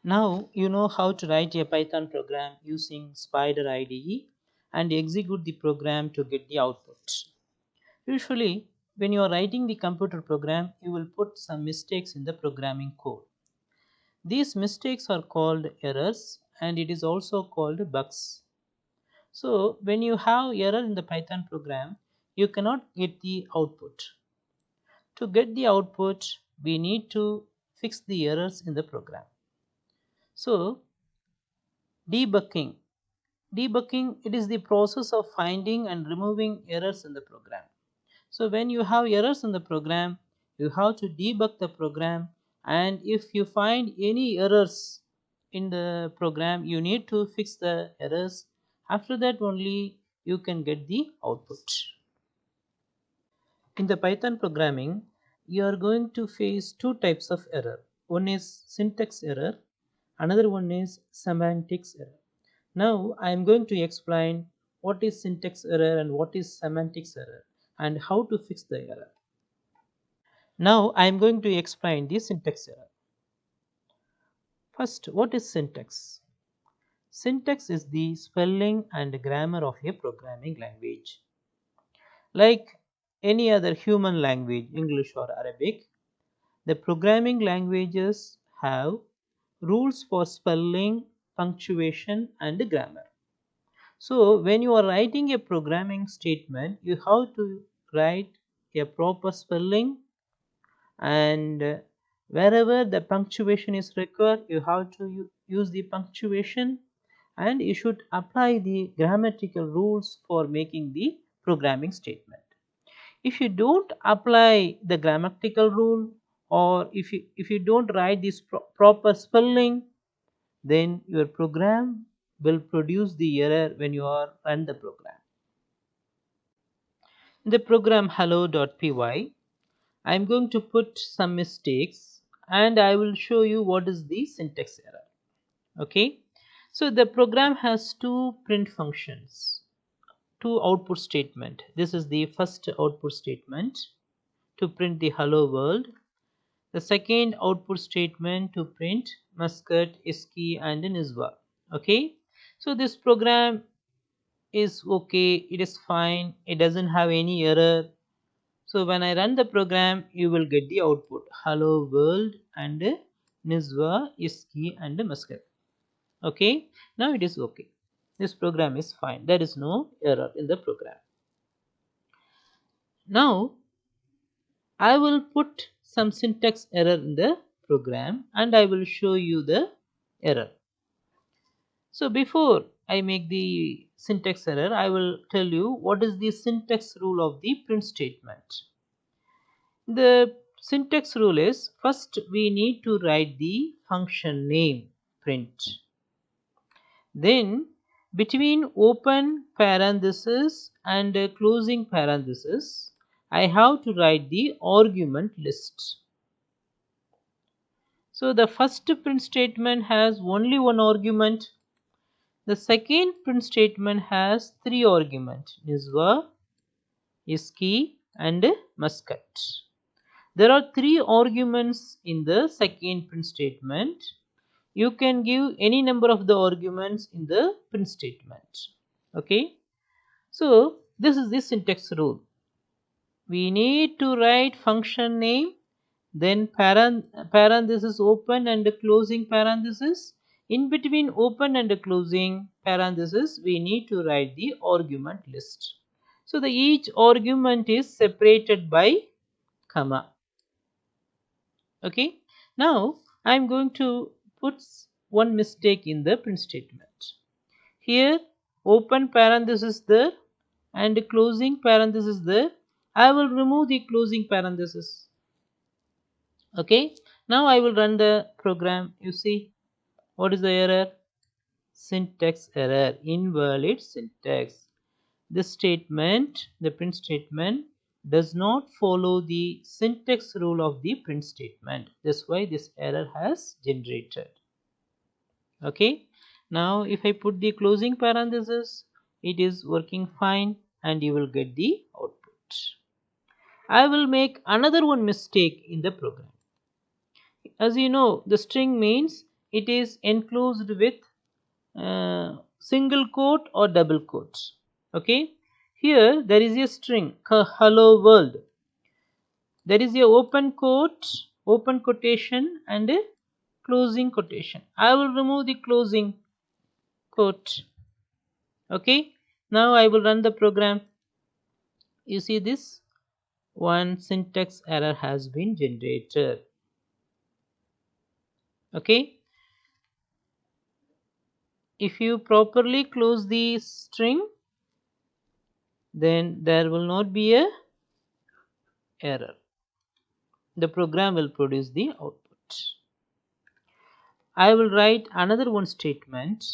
Now you know how to write a Python program using Spider IDE and execute the program to get the output. Usually, when you are writing the computer program, you will put some mistakes in the programming code. These mistakes are called errors and it is also called bugs. So, when you have error in the Python program, you cannot get the output. To get the output, we need to fix the errors in the program. So, debugging. Debugging, it is the process of finding and removing errors in the program. So when you have errors in the program, you have to debug the program, and if you find any errors in the program, you need to fix the errors. After that only you can get the output. In the Python programming, you are going to face two types of error. One is syntax error, another one is semantics error. Now I am going to explain what is syntax error and what is semantics error and how to fix the error. Now I am going to explain the syntax error. First, what is syntax? Syntax is the spelling and grammar of a programming language. Like any other human language, English or Arabic, the programming languages have rules for spelling, punctuation, and grammar. So, when you are writing a programming statement, you have to write a proper spelling, and wherever the punctuation is required, you have to use the punctuation, and you should apply the grammatical rules for making the programming statement. If you don't apply the grammatical rule, or if you don't write this proper spelling, then your program will produce the error when you are run the program. In the program hello.py, I am going to put some mistakes and I will show you what is the syntax error. Okay, so the program has two print functions, two output statement. This is the first output statement to print the hello world, the second output statement to print muscat, iski, and niswa. Okay, so this program is okay, it is fine, it doesn't have any error. So when I run the program, you will get the output hello world and niswa, iski, and muscat. Okay, now it is okay. This program is fine. There is no error in the program. Now I will put some syntax error in the program and I will show you the error. So before I make the syntax error, I will tell you what is the syntax rule of the print statement. The syntax rule is, first we need to write the function name print. Then between open parenthesis and closing parenthesis, I have to write the argument list. So the first print statement has only one argument. The second print statement has three arguments, niswa, iski, and muscat. There are three arguments in the second print statement. You can give any number of the arguments in the print statement. Okay, so this is the syntax rule. We need to write function name, then parenthesis open and closing parenthesis. In between open and closing parenthesis, we need to write the argument list. So the each argument is separated by comma. Okay, now I am going to put one mistake in the print statement. Here open parenthesis there and closing parenthesis there. I will remove the closing parenthesis. Okay, now I will run the program. You see what is the error? Syntax error, invalid syntax. This statement, the print statement, does not follow the syntax rule of the print statement. That's why this error has generated. Okay, now if I put the closing parenthesis, it is working fine and you will get the output. I will make another one mistake in the program. As you know, the string means it is enclosed with single quote or double quote. Okay, here there is a string hello world. There is a open quote, open quotation, and a closing quotation. I will remove the closing quote. Okay, now I will run the program. You see this one syntax error has been generated. Okay, if you properly close the string, then there will not be a error. The program will produce the output. I will write another one statement.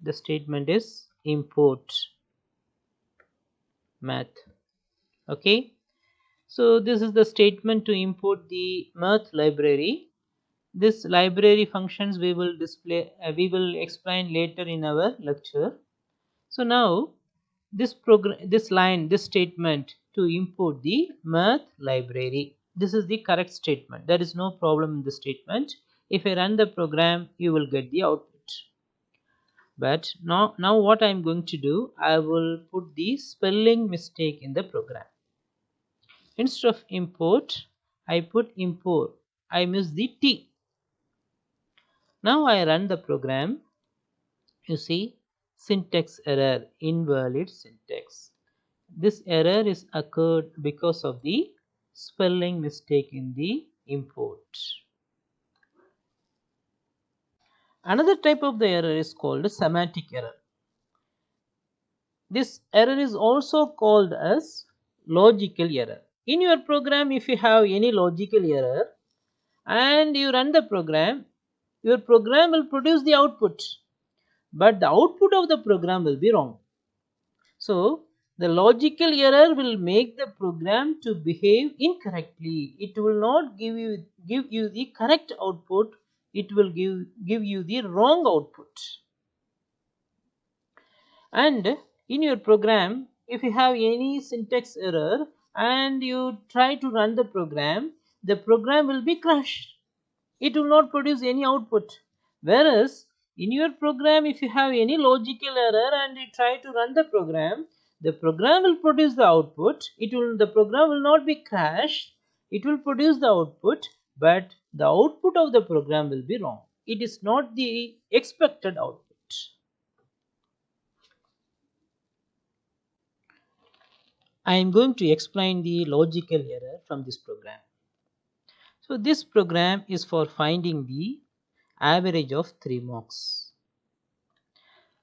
The statement is import math. Okay, so this is the statement to import the math library. This library functions we will explain later in our lecture. So now this statement to import the math library, this is the correct statement. There is no problem in the statement. If I run the program, you will get the output. But now what I am going to do, I will put the spelling mistake in the program. Instead of import, I put import. I miss the T. Now I run the program. You see syntax error, invalid syntax. This error is occurred because of the spelling mistake in the import. Another type of the error is called semantic error. This error is also called as logical error. In your program, if you have any logical error and you run the program, your program will produce the output, but the output of the program will be wrong. So the logical error will make the program to behave incorrectly. It will not give you the correct output. It will give you the wrong output. And in your program, if you have any syntax error and you try to run the program will be crashed. It will not produce any output. Whereas in your program, if you have any logical error and you try to run the program will produce the output. The program will not be crashed. It will produce the output, but the output of the program will be wrong. It is not the expected output. I am going to explain the logical error from this program. So this program is for finding the average of 3 marks.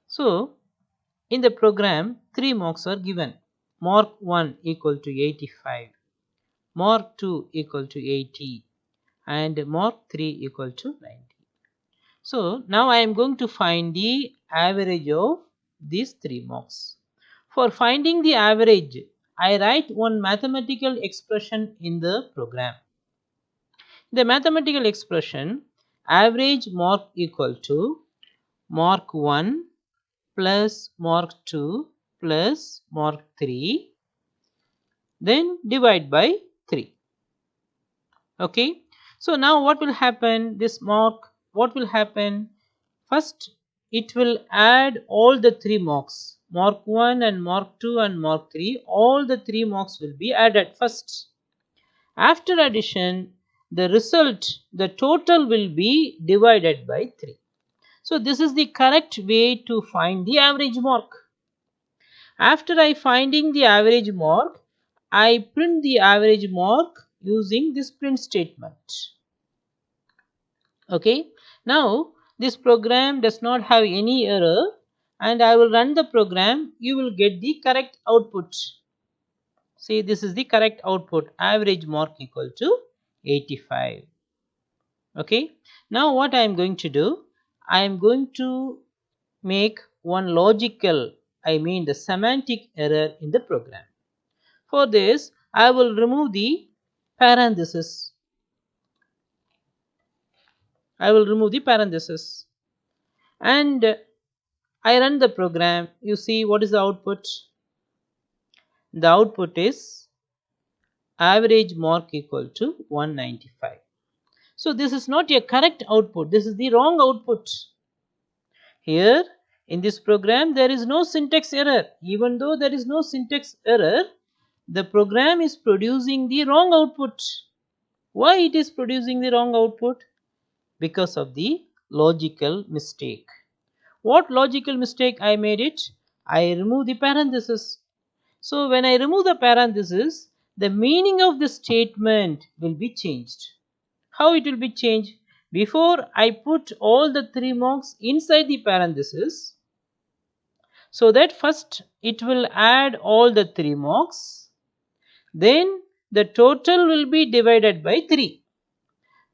So in the program, 3 marks are given. Mark 1 equal to 85, Mark 2 equal to 80, and Mark 3 equal to 90. So now I am going to find the average of these 3 marks. For finding the average, I write one mathematical expression in the program. The mathematical expression, average mark equal to mark 1 plus mark 2 plus mark 3, then divide by 3. Okay, so now what will happen, what will happen, first it will add all the 3 marks, mark 1 and mark 2 and mark 3, all the 3 marks will be added first. After addition, the result, the total will be divided by 3. So this is the correct way to find the average mark. After I finding the average mark, I print the average mark using this print statement. Okay, now this program does not have any error and I will run the program. You will get the correct output. See, this is the correct output, average mark equal to 85. Okay, now what I am going to do, I am going to make one logical, I mean the semantic error in the program. For this, I will remove the parenthesis. I will remove the parenthesis and I run the program. You see what is the output? The output is average mark equal to 195. So this is not a correct output, this is the wrong output. Here in this program there is no syntax error. Even though there is no syntax error, the program is producing the wrong output. Why it is producing the wrong output? Because of the logical mistake. What logical mistake I made it? I remove the parenthesis. So when I remove the parenthesis, the meaning of the statement will be changed. How it will be changed? Before I put all the 3 marks inside the parenthesis, so that first it will add all the 3 marks, then the total will be divided by 3.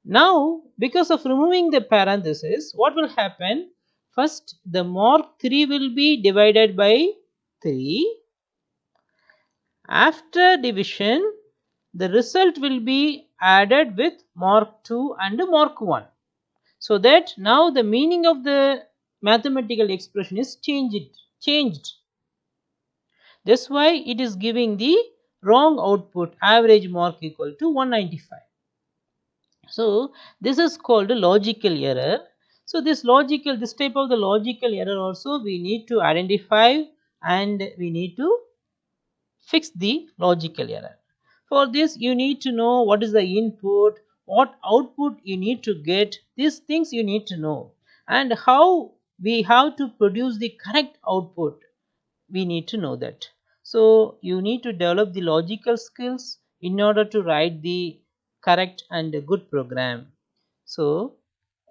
Now because of removing the parenthesis, what will happen? First the mark 3 will be divided by 3. After division, the result will be added with mark 2 and mark 1. So that now the meaning of the mathematical expression is changed. That's why it is giving the wrong output, average mark equal to 195. So this is called a logical error. So this type of the logical error also we need to identify, and we need to fix the logical error. For this you need to know what is the input, what output you need to get. These things you need to know, and how we have to produce the correct output, we need to know that. So you need to develop the logical skills in order to write the correct and a good program. So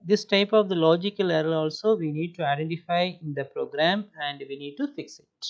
this type of the logical error also we need to identify in the program, and we need to fix it.